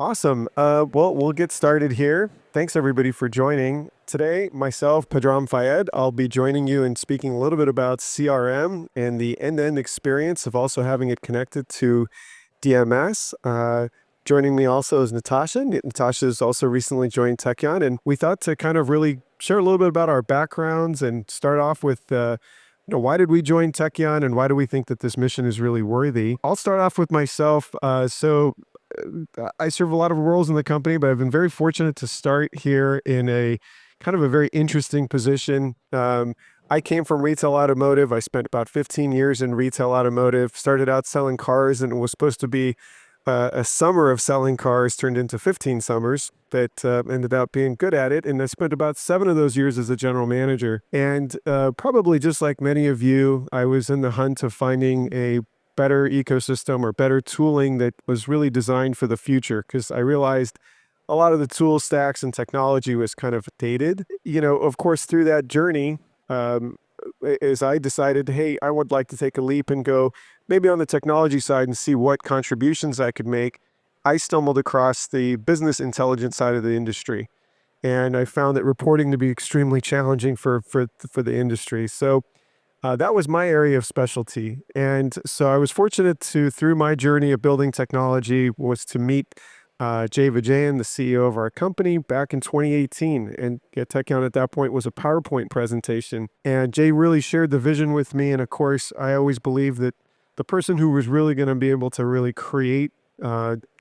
Awesome. Well, we'll get started here. Thanks everybody for joining. Today, myself, Padram Fayed, I'll be joining you and speaking a little bit about CRM and the end-to-end experience of also having it connected to DMS. Joining me also is Natasha. Natasha has also recently joined Tekion, and we thought to kind of really share a little bit about our backgrounds and start off with why did we join Tekion and why do we think that this mission is really worthy? I'll start off with myself. I serve a lot of roles in the company, but I've been very fortunate to start here in a kind of a very interesting position. I came from retail automotive. I spent about 15 years in retail automotive, started out selling cars, and it was supposed to be a summer of selling cars turned into 15 summers, but ended up being good at it. And I spent about 7 of those years as a general manager. And probably just like many of you, I was in the hunt of finding a better ecosystem or better tooling that was really designed for the future, because I realized a lot of the tool stacks and technology was kind of dated. Of course, through that journey, um, as I decided, hey, I would like to take a leap and go maybe on the technology side and see what contributions I could make, I stumbled across the business intelligence side of the industry. And I found that reporting to be extremely challenging for the industry. So that was my area of specialty. And so I was fortunate to, through my journey of building technology, was to meet Jay Vijayan, the CEO of our company, back in 2018. And Tekion at that point was a PowerPoint presentation. And Jay really shared the vision with me. And of course, I always believed that the person who was really going to be able to really create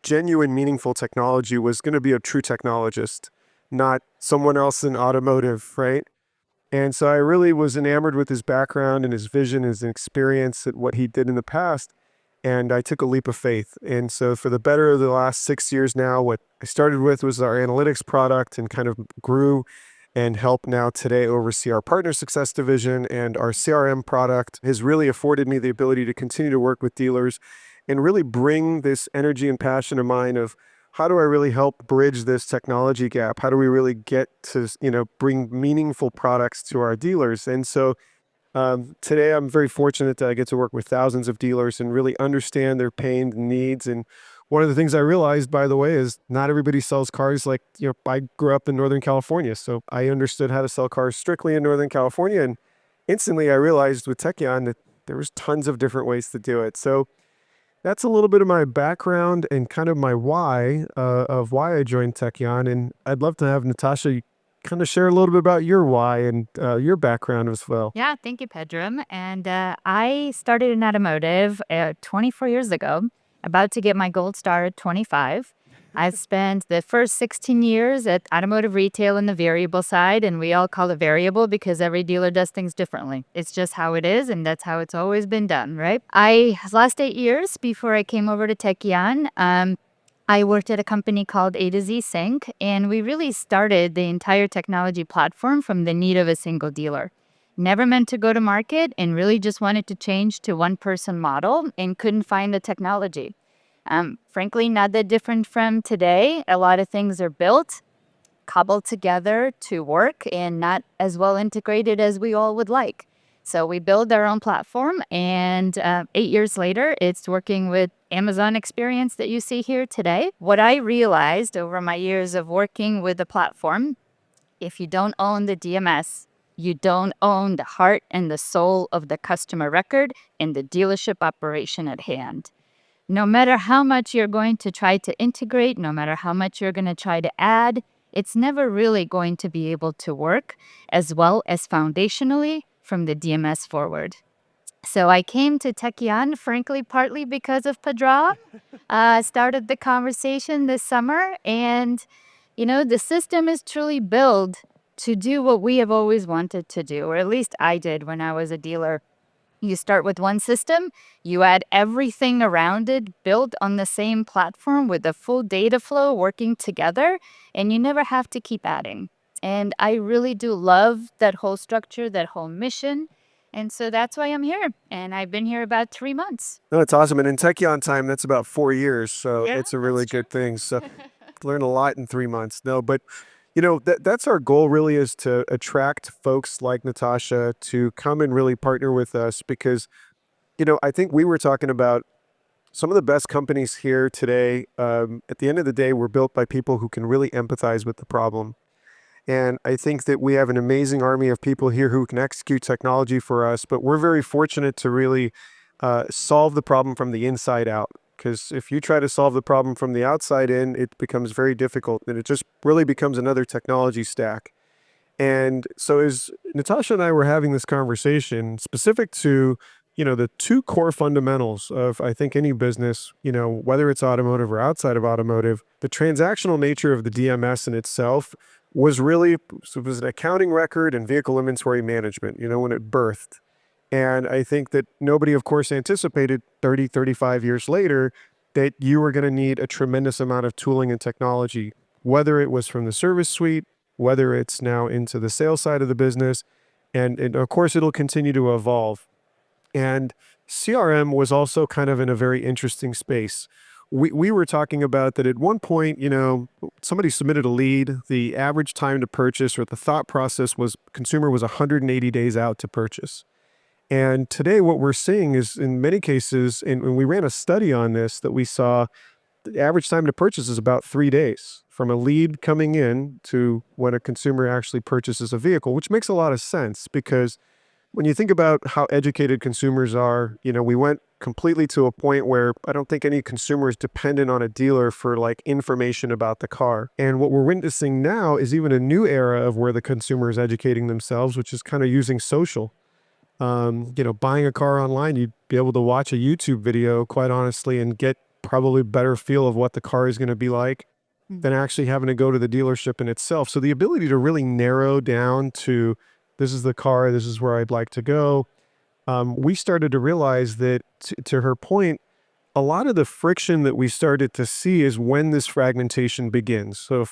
genuine, meaningful technology was going to be a true technologist, not someone else in automotive, right? And so I really was enamored with his background and his vision, his experience at what he did in the past. And I took a leap of faith. And so for the better of the last 6 years now, what I started with was our analytics product and kind of grew and help now today oversee our partner success division. And our CRM product has really afforded me the ability to continue to work with dealers and really bring this energy and passion of mine of how do I really help bridge this technology gap? How do we really get to, bring meaningful products to our dealers? And so today I'm very fortunate that I get to work with thousands of dealers and really understand their pain and needs. And one of the things I realized, by the way, is not everybody sells cars like, I grew up in Northern California, so I understood how to sell cars strictly in Northern California. And instantly I realized with Tekion that there was tons of different ways to do it. So that's a little bit of my background and kind of my why of why I joined Tekion. And I'd love to have Natasha kind of share a little bit about your why and your background as well. Yeah, thank you, Pedram. And I started in automotive 24 years ago, about to get my gold star at 25. I've spent the first 16 years at automotive retail in the variable side, and we all call it variable because every dealer does things differently. It's just how it is, and that's how it's always been done, right? Last 8 years before I came over to Tekion, I worked at a company called A to Z Sync, and we really started the entire technology platform from the need of a single dealer. Never meant to go to market and really just wanted to change to one person model and couldn't find the technology. Frankly, not that different from today. A lot of things are built, cobbled together to work and not as well integrated as we all would like. So we build our own platform, and 8 years later, it's working with Amazon experience that you see here today. What I realized over my years of working with the platform, if you don't own the DMS, you don't own the heart and the soul of the customer record and the dealership operation at hand. No matter how much you're going to try to integrate, no matter how much you're going to try to add, it's never really going to be able to work as well as foundationally from the DMS forward. So I came to Tekion, frankly, partly because of Padra. Started the conversation this summer, and the system is truly built to do what we have always wanted to do, or at least I did when I was a dealer. You start with one system, you add everything around it, built on the same platform with the full data flow working together, and you never have to keep adding. And I really do love that whole structure, that whole mission. And so that's why I'm here. And I've been here about 3 months. No, it's awesome. And in Tekion time, that's about 4 years. So Yeah, it's a that's really true. good thing. So learn a lot in 3 months. No, but that's our goal really, is to attract folks like Natasha to come and really partner with us because, I think we were talking about some of the best companies here today, at the end of the day, were built by people who can really empathize with the problem. And I think that we have an amazing army of people here who can execute technology for us, but we're very fortunate to really solve the problem from the inside out. Because if you try to solve the problem from the outside in, it becomes very difficult and it just really becomes another technology stack. And so as Natasha and I were having this conversation specific to, the two core fundamentals of, I think, any business, whether it's automotive or outside of automotive, the transactional nature of the DMS in itself was really, so it was an accounting record and vehicle inventory management, when it birthed. And I think that nobody, of course, anticipated 30, 35 years later that you were going to need a tremendous amount of tooling and technology, whether it was from the service suite, whether it's now into the sales side of the business. And of course, it'll continue to evolve. And CRM was also kind of in a very interesting space. We were talking about that at one point, somebody submitted a lead. The average time to purchase or the thought process was consumer was 180 days out to purchase. And today what we're seeing is in many cases, and we ran a study on this, that we saw the average time to purchase is about 3 days from a lead coming in to when a consumer actually purchases a vehicle, which makes a lot of sense because when you think about how educated consumers are, we went completely to a point where I don't think any consumer is dependent on a dealer for like information about the car. And what we're witnessing now is even a new era of where the consumer is educating themselves, which is kind of using social. Buying a car online, you'd be able to watch a YouTube video, quite honestly, and get probably better feel of what the car is going to be like than actually having to go to the dealership in itself. So the ability to really narrow down to this is the car, this is where I'd like to go. We started to realize that, to her point, a lot of the friction that we started to see is when this fragmentation begins. So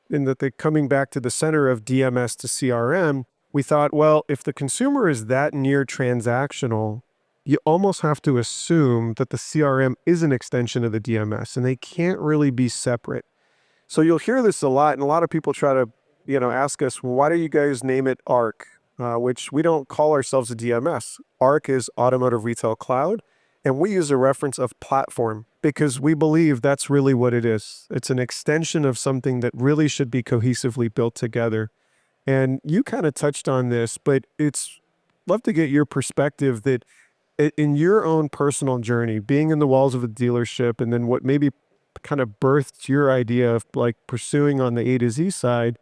in that the coming back to the center of DMS to CRM, we thought, well, if the consumer is that near transactional, you almost have to assume that the CRM is an extension of the DMS and they can't really be separate. So you'll hear this a lot, and a lot of people try to, ask us, well, why do you guys name it ARC? Which we don't call ourselves a DMS. ARC is Automotive Retail Cloud, and we use a reference of platform because we believe that's really what it is. It's an extension of something that really should be cohesively built together. And you kind of touched on this, but it's love to get your perspective that in your own personal journey, being in the walls of a dealership, and then what maybe kind of birthed your idea of like pursuing on the A to Z side,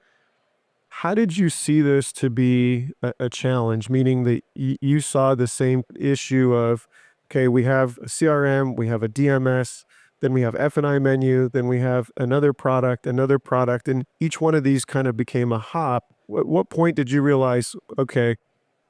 how did you see this to be a challenge? Meaning that you saw the same issue of, okay, we have a CRM, we have a DMS, then we have F&I menu, then we have another product, and each one of these kind of became a hop. At what point did you realize, okay,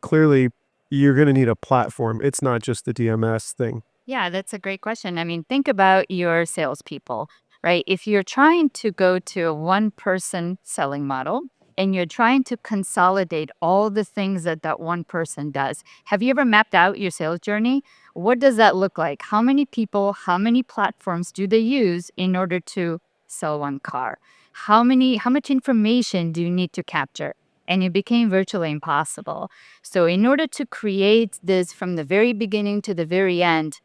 clearly you're going to need a platform. It's not just the DMS thing. Yeah, that's a great question. I mean, think about your salespeople, right? If you're trying to go to a one-person selling model and you're trying to consolidate all the things that that one person does, have you ever mapped out your sales journey? What does that look like? How many people, how many platforms do they use in order to sell one car? How much information do you need to capture? And it became virtually impossible. So in order to create this from the very beginning to the very end,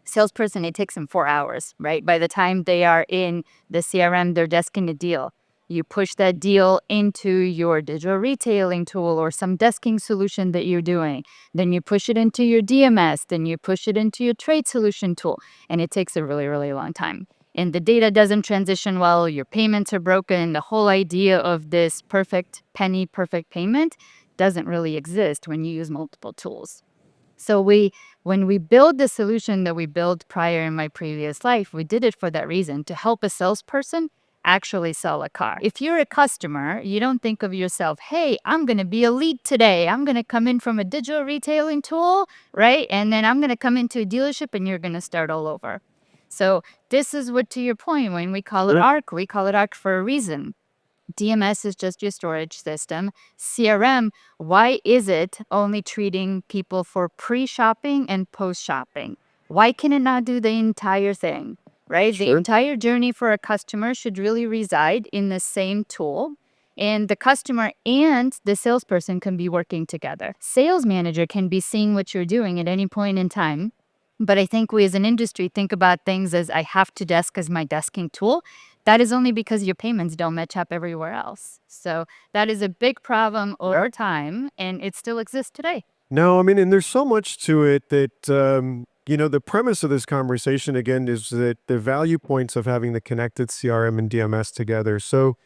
salesperson, it takes them 4 hours, right? By the time they are in the CRM, they're desking a deal. You push that deal into your digital retailing tool or some desking solution that you're doing. Then you push it into your DMS. Then you push it into your trade solution tool. And it takes a really, really long time. And the data doesn't transition well. Your payments are broken. The whole idea of this perfect penny, perfect payment doesn't really exist when you use multiple tools. So when we build the solution that we built prior in my previous life, we did it for that reason, to help a salesperson actually sell a car. If you're a customer, you don't think of yourself, hey, I'm going to be a lead today. I'm going to come in from a digital retailing tool, right? And then I'm going to come into a dealership and you're going to start all over. So this is what, to your point, when we call it ARC, we call it ARC for a reason. DMS is just your storage system. CRM, why is it only treating people for pre-shopping and post-shopping? Why can it not do the entire thing, right? The entire journey for a customer should really reside in the same tool. And the customer and the salesperson can be working together. Sales manager can be seeing what you're doing at any point in time But I think we as an industry think about things as I have to desk as my desking tool. That is only because your payments don't match up everywhere else. So that is a big problem over time, and it still exists today. No, I mean, and there's so much to it that, the premise of this conversation again is that the value points of having the connected CRM and DMS together. So,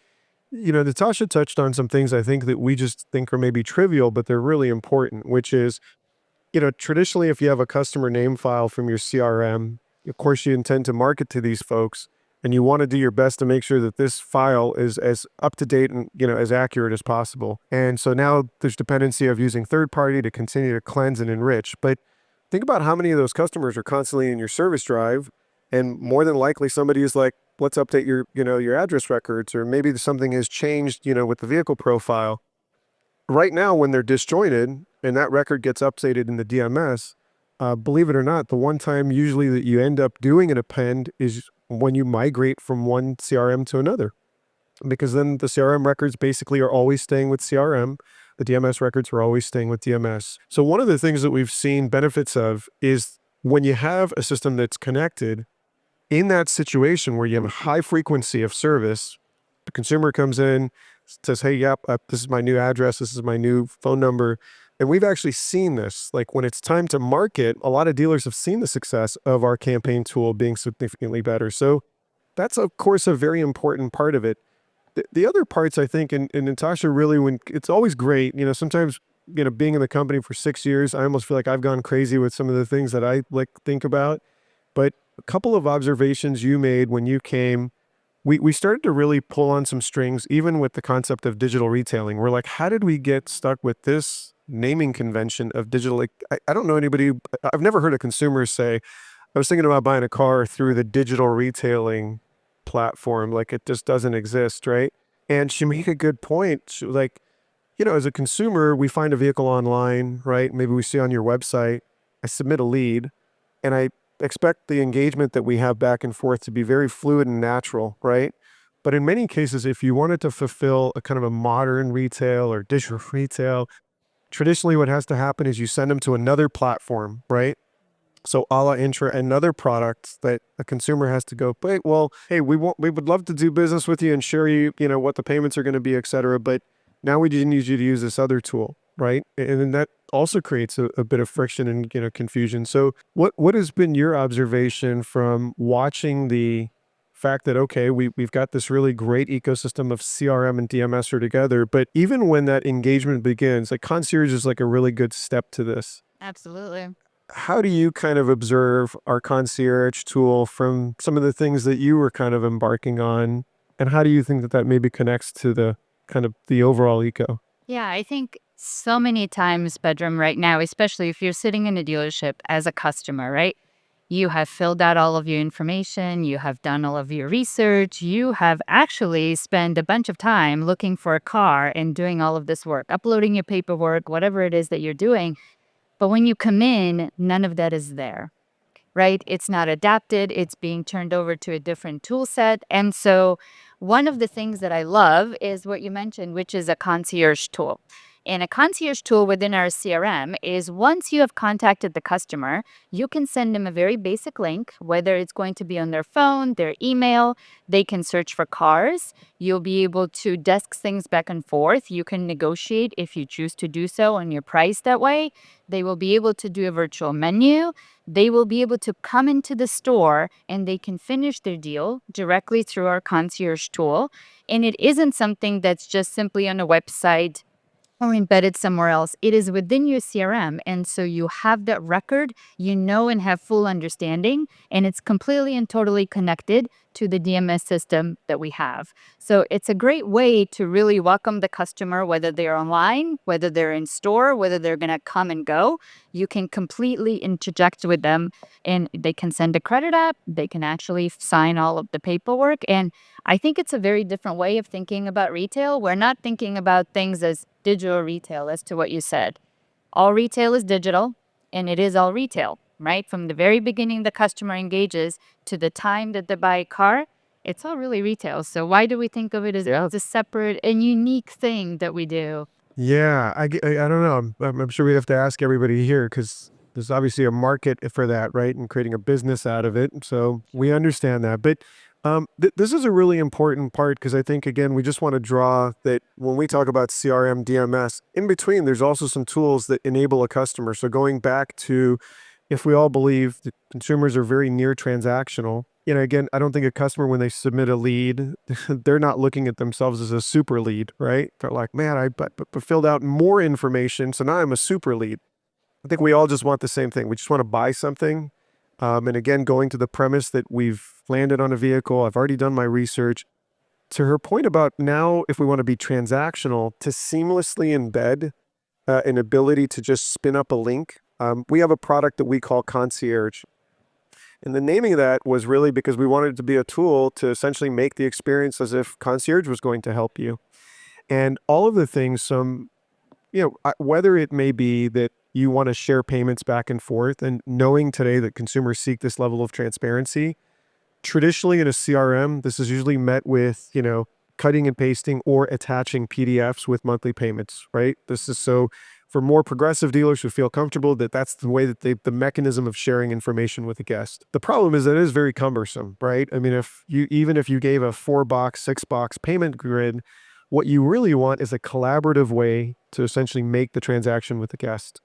Natasha touched on some things I think that we just think are maybe trivial, but they're really important, which is, traditionally, if you have a customer name file from your CRM, of course, you intend to market to these folks and you want to do your best to make sure that this file is as up to date and, as accurate as possible. And so now there's dependency of using third party to continue to cleanse and enrich. But think about how many of those customers are constantly in your service drive. And more than likely, somebody is like, let's update your address records, or maybe something has changed, with the vehicle profile. Right now, when they're disjointed and that record gets updated in the DMS, believe it or not, the one time usually that you end up doing an append is when you migrate from one CRM to another, because then the CRM records basically are always staying with CRM. The DMS records are always staying with DMS. So one of the things that we've seen benefits of is when you have a system that's connected, in that situation where you have a high frequency of service, the consumer comes in, says, hey, yep, this is my new address, this is my new phone number. And we've actually seen this. Like when it's time to market, a lot of dealers have seen the success of our campaign tool being significantly better. So that's, of course, a very important part of it. The other parts, I think, and Natasha, really, when it's always great, sometimes, being in the company for 6 years, I almost feel like I've gone crazy with some of the things that I like think about. But a couple of observations you made when you came, we started to really pull on some strings, even with the concept of digital retailing. We're like, how did we get stuck with this naming convention of digital? Like, I don't know anybody, I've never heard a consumer say, I was thinking about buying a car through the digital retailing platform. Like it just doesn't exist, right? And she made a good point. She was like, as a consumer, we find a vehicle online, right? Maybe we see on your website, I submit a lead, and I expect the engagement that we have back and forth to be very fluid and natural, right? But in many cases, if you wanted to fulfill a kind of a modern retail or digital retail, traditionally what has to happen is you send them to another platform, right? So a la Intra, another product that a consumer has to go, wait, well, hey, we would love to do business with you and share what the payments are going to be, et cetera. But now we just need you to use this other tool, right? And then that also creates a bit of friction and, confusion. So what has been your observation from watching the fact that, okay, we've got this really great ecosystem of CRM and DMS are together, but even when that engagement begins, like Concierge is like a really good step to this. Absolutely. How do you kind of observe our concierge tool from some of the things that you were kind of embarking on? And how do you think that that maybe connects to the kind of the overall eco? Yeah, I think so many times, bedroom right now, especially if you're sitting in a dealership as a customer, right? You have filled out all of your information, you have done all of your research, you have actually spent a bunch of time looking for a car and doing all of this work, uploading your paperwork, whatever it is that you're doing. But when you come in, none of that is there, right? It's not adapted. It's being turned over to a different tool set. And so one of the things that I love is what you mentioned, which is a concierge tool. And a concierge tool within our CRM is once you have contacted the customer, you can send them a very basic link, whether it's going to be on their phone, their email, they can search for cars. You'll be able to desk things back and forth. You can negotiate if you choose to do so on your price that way. They will be able to do a virtual menu. They will be able to come into the store and they can finish their deal directly through our concierge tool. And it isn't something that's just simply on a website or embedded somewhere else. It is within your CRM. And so you have that record, you know, and have full understanding, and it's completely and totally connected to the DMS system that we have. So it's a great way to really welcome the customer, whether they're online, whether they're in store, whether they're going to come and go. You can completely interject with them and they can send a credit app. They can actually sign all of the paperwork. And I think it's a very different way of thinking about retail. We're not thinking about things as digital retail, as to what you said. All retail is digital, and it is all retail, right? From the very beginning the customer engages to the time that they buy a car, it's all really retail. So why do we think of it as a separate and unique thing that we do? Yeah, I don't know. I'm sure we have to ask everybody here because there's obviously a market for that, right? And creating a business out of it. So we understand that. But this is a really important part because I think, again, we just want to draw that when we talk about CRM DMS, in between, there's also some tools that enable a customer. So going back to if we all believe that consumers are very near transactional, again, I don't think a customer, when they submit a lead, they're not looking at themselves as a super lead, right? They're like, man, I filled out more information, so now I'm a super lead. I think we all just want the same thing. We just want to buy something. And again, going to the premise that we've landed on a vehicle, I've already done my research. To her point about now, if we want to be transactional, to seamlessly embed an ability to just spin up a link. We have a product that we call Concierge. And the naming of that was really because we wanted it to be a tool to essentially make the experience as if Concierge was going to help you. And all of the things, whether it may be that you want to share payments back and forth, and knowing today that consumers seek this level of transparency, traditionally in a CRM, this is usually met with, cutting and pasting or attaching PDFs with monthly payments, right? This is so for more progressive dealers who feel comfortable that that's the way that the mechanism of sharing information with a guest. The problem is that it is very cumbersome, right? I mean, even if you gave a 4-box, 6-box payment grid, what you really want is a collaborative way to essentially make the transaction with the guest.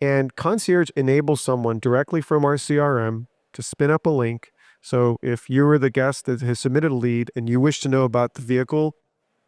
And Concierge enables someone directly from our CRM to spin up a link. So if you were the guest that has submitted a lead and you wish to know about the vehicle,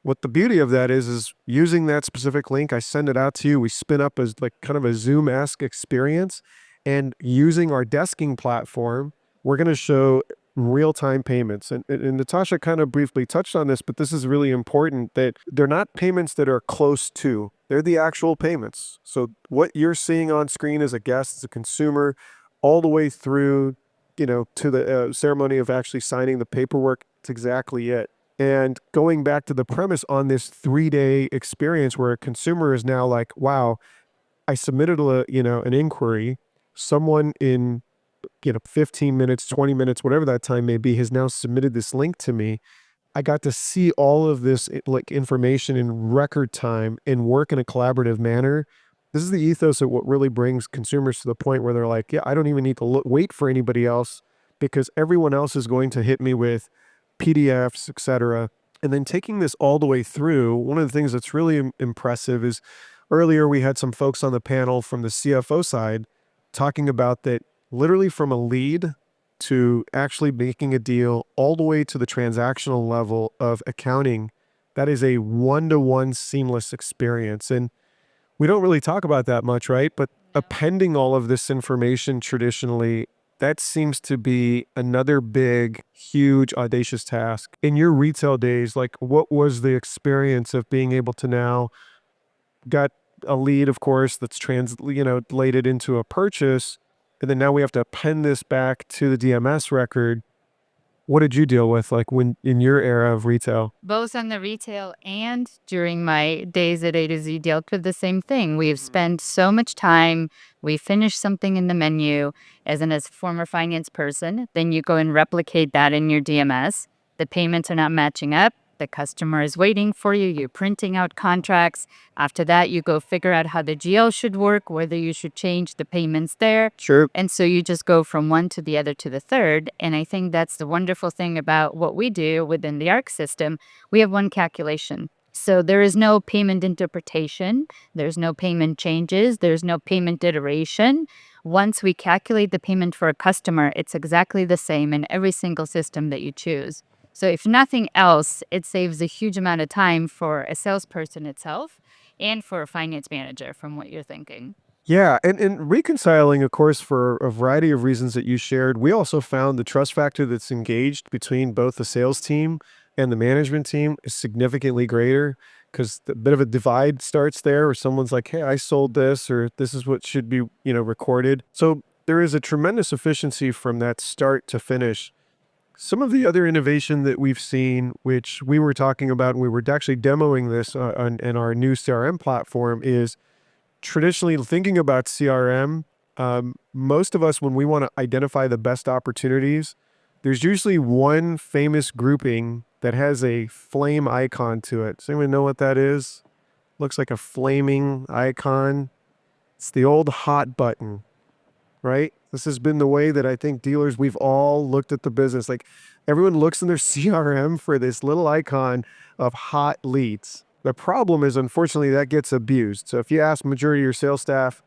what the beauty of that is using that specific link, I send it out to you. We spin up as like kind of a Zoom-esque experience, and using our desking platform, we're going to show real-time payments. And Natasha kind of briefly touched on this, but this is really important that they're not payments that are close to, they're the actual payments. So what you're seeing on screen as a guest, as a consumer, all the way through, to the ceremony of actually signing the paperwork, it's exactly it. And going back to the premise on this 3-day experience where a consumer is now like, wow, I submitted an inquiry, someone in 15 minutes, 20 minutes, whatever that time may be, has now submitted this link to me. I got to see all of this like information in record time and work in a collaborative manner. This is the ethos of what really brings consumers to the point where they're like, yeah, I don't even need to wait for anybody else because everyone else is going to hit me with PDFs, etc. And then taking this all the way through, one of the things that's really impressive is earlier we had some folks on the panel from the CFO side talking about that literally from a lead to actually making a deal all the way to the transactional level of accounting, that is a one-to-one seamless experience. And we don't really talk about that much, right? But appending all of this information traditionally, that seems to be another big, huge, audacious task. In your retail days, like what was the experience of being able to now got a lead, of course, that's translated into a purchase, and then now we have to append this back to the DMS record. What did you deal with like when in your era of retail? Both on the retail and during my days at A to Z dealt with the same thing. We've spent so much time, we finish something in the menu as a former finance person, then you go and replicate that in your DMS. The payments are not matching up. The customer is waiting for you. You're printing out contracts. After that, you go figure out how the GL should work, whether you should change the payments there. Sure. And so you just go from one to the other to the third. And I think that's the wonderful thing about what we do within the ARC system. We have one calculation. So there is no payment interpretation. There's no payment changes. There's no payment iteration. Once we calculate the payment for a customer, it's exactly the same in every single system that you choose. So if nothing else, it saves a huge amount of time for a salesperson itself and for a finance manager from what you're thinking. Yeah, and reconciling, of course, for a variety of reasons that you shared, we also found the trust factor that's engaged between both the sales team and the management team is significantly greater because a bit of a divide starts there where someone's like, hey, I sold this, or this is what should be, recorded. So there is a tremendous efficiency from that start to finish. Some of the other innovation that we've seen, which we were talking about, and we were actually demoing this in our new CRM platform, is traditionally thinking about CRM. Most of us, when we want to identify the best opportunities, there's usually one famous grouping that has a flame icon to it. Does anyone know what that is? Looks like a flaming icon. It's the old hot button. right? This has been the way that I think dealers, we've all looked at the business. Like everyone looks in their CRM for this little icon of hot leads. The problem is, unfortunately, that gets abused. So if you ask majority of your sales staff,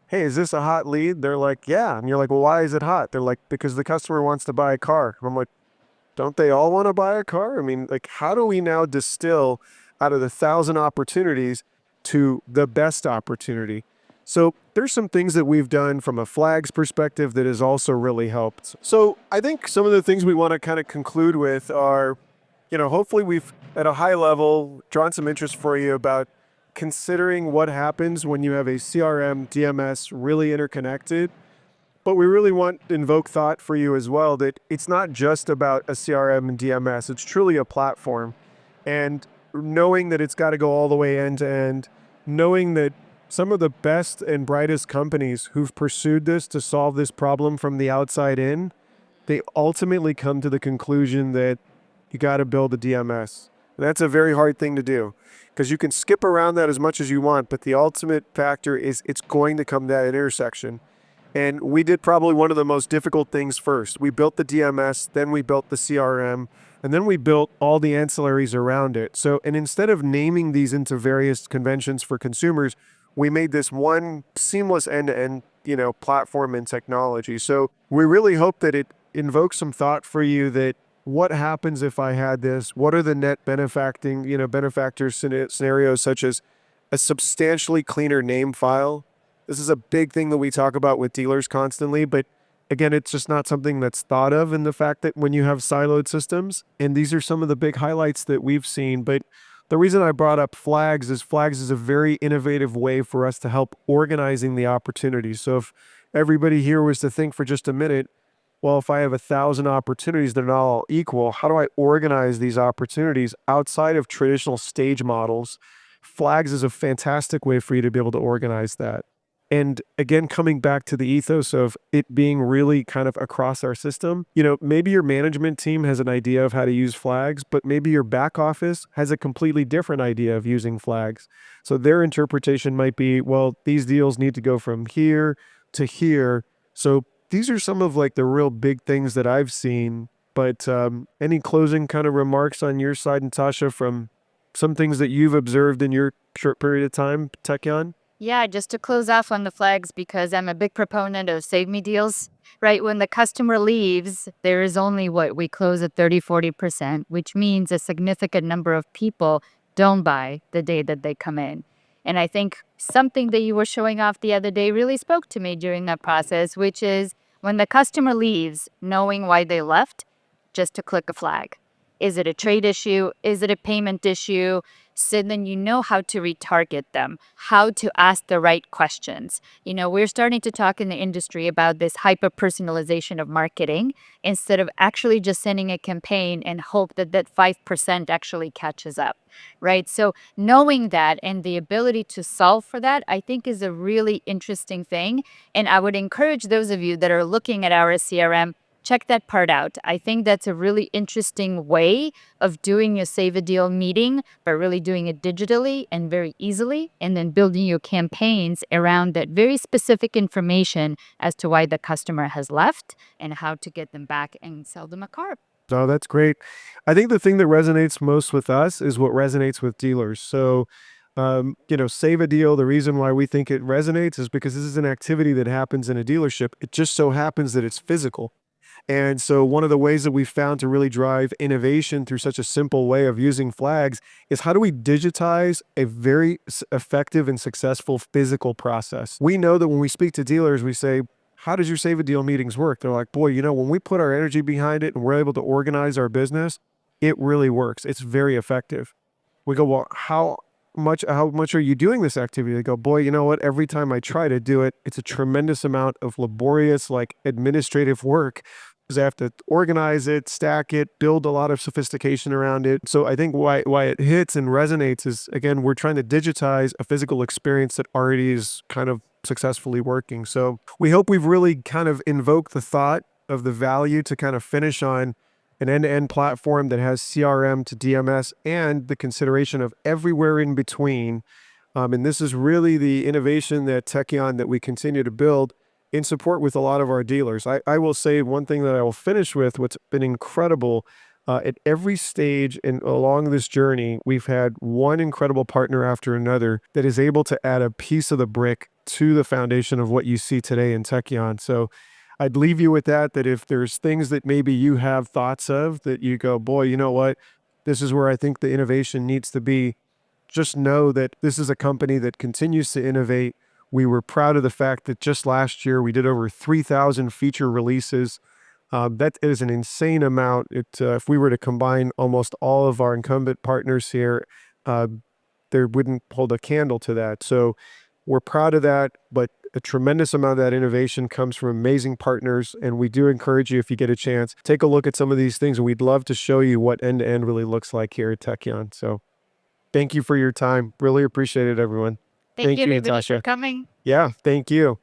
hey, is this a hot lead? They're like, yeah. And you're like, well, why is it hot? They're like, because the customer wants to buy a car. I'm like, don't they all want to buy a car? I mean, like, how do we now distill out of the 1,000 opportunities to the best opportunity? So there's some things that we've done from a flags perspective that has also really helped. So I think some of the things we want to kind of conclude with are, hopefully we've at a high level drawn some interest for you about considering what happens when you have a CRM DMS really interconnected. But we really want to invoke thought for you as well that it's not just about a CRM and DMS, it's truly a platform. And knowing that it's got to go all the way end to end, knowing that some of the best and brightest companies who've pursued this to solve this problem from the outside in, they ultimately come to the conclusion that you got to build a DMS. And that's a very hard thing to do because you can skip around that as much as you want, but the ultimate factor is it's going to come to that intersection. And we did probably one of the most difficult things first. We built the DMS, then we built the CRM, and then we built all the ancillaries around it. So, and instead of naming these into various conventions for consumers, we made this one seamless end-to-end, platform and technology. So we really hope that it invokes some thought for you that what happens if I had this? What are the net benefactor scenarios such as a substantially cleaner name file? This is a big thing that we talk about with dealers constantly, but again, it's just not something that's thought of in the fact that when you have siloed systems, and these are some of the big highlights that we've seen. But the reason I brought up flags is a very innovative way for us to help organizing the opportunities. So if everybody here was to think for just a minute, well, if I have 1,000 opportunities, they're not all equal. How do I organize these opportunities outside of traditional stage models? Flags is a fantastic way for you to be able to organize that. And again, coming back to the ethos of it being really kind of across our system, maybe your management team has an idea of how to use flags, but maybe your back office has a completely different idea of using flags. So their interpretation might be, well, these deals need to go from here to here. So these are some of like the real big things that I've seen. But any closing kind of remarks on your side, Natasha, from some things that you've observed in your short period of time, Tekion? Yeah, just to close off on the flags, because I'm a big proponent of save me deals, right? When the customer leaves, there is only what we close at 30-40%, which means a significant number of people don't buy the day that they come in. And I think something that you were showing off the other day really spoke to me during that process, which is when the customer leaves, knowing why they left, just to click a flag. Is it a trade issue? Is it a payment issue? So then you know how to retarget them, how to ask the right questions. We're starting to talk in the industry about this hyper-personalization of marketing instead of actually just sending a campaign and hope that that 5% actually catches up, right? So knowing that and the ability to solve for that, I think is a really interesting thing. And I would encourage those of you that are looking at our CRM, check that part out. I think that's a really interesting way of doing your save a deal meeting, but really doing it digitally and very easily, and then building your campaigns around that very specific information as to why the customer has left and how to get them back and sell them a car. Oh, that's great. I think the thing that resonates most with us is what resonates with dealers. So, save a deal. The reason why we think it resonates is because this is an activity that happens in a dealership. It just so happens that it's physical. And so one of the ways that we've found to really drive innovation through such a simple way of using flags is how do we digitize a very effective and successful physical process? We know that when we speak to dealers, we say, how does your save a deal meetings work? They're like, boy, when we put our energy behind it and we're able to organize our business, it really works. It's very effective. We go, well, how much are you doing this activity? They go, boy, you know what? Every time I try to do it, it's a tremendous amount of laborious, like administrative work because I have to organize it, stack it, build a lot of sophistication around it. So I think why it hits and resonates is, again, we're trying to digitize a physical experience that already is kind of successfully working. So we hope we've really kind of invoked the thought of the value to kind of finish on an end-to-end platform that has CRM to DMS and the consideration of everywhere in between. And this is really the innovation that Tekion that we continue to build in support with a lot of our dealers. I will say one thing that I will finish with, what's been incredible at every stage and along this journey, we've had one incredible partner after another that is able to add a piece of the brick to the foundation of what you see today in Tekion. So I'd leave you with that if there's things that maybe you have thoughts of that you go, boy, you know what, this is where I think the innovation needs to be, just know that this is a company that continues to innovate. We were proud of the fact that just last year we did over 3,000 feature releases. That is an insane amount. If we were to combine almost all of our incumbent partners here, there wouldn't hold a candle to that. So we're proud of that, but a tremendous amount of that innovation comes from amazing partners. And we do encourage you, if you get a chance, take a look at some of these things. And we'd love to show you what end-to-end really looks like here at Tekion. So thank you for your time. Really appreciate it, everyone. Thank you, Thank you, everybody, for Natasha. coming. Yeah, thank you.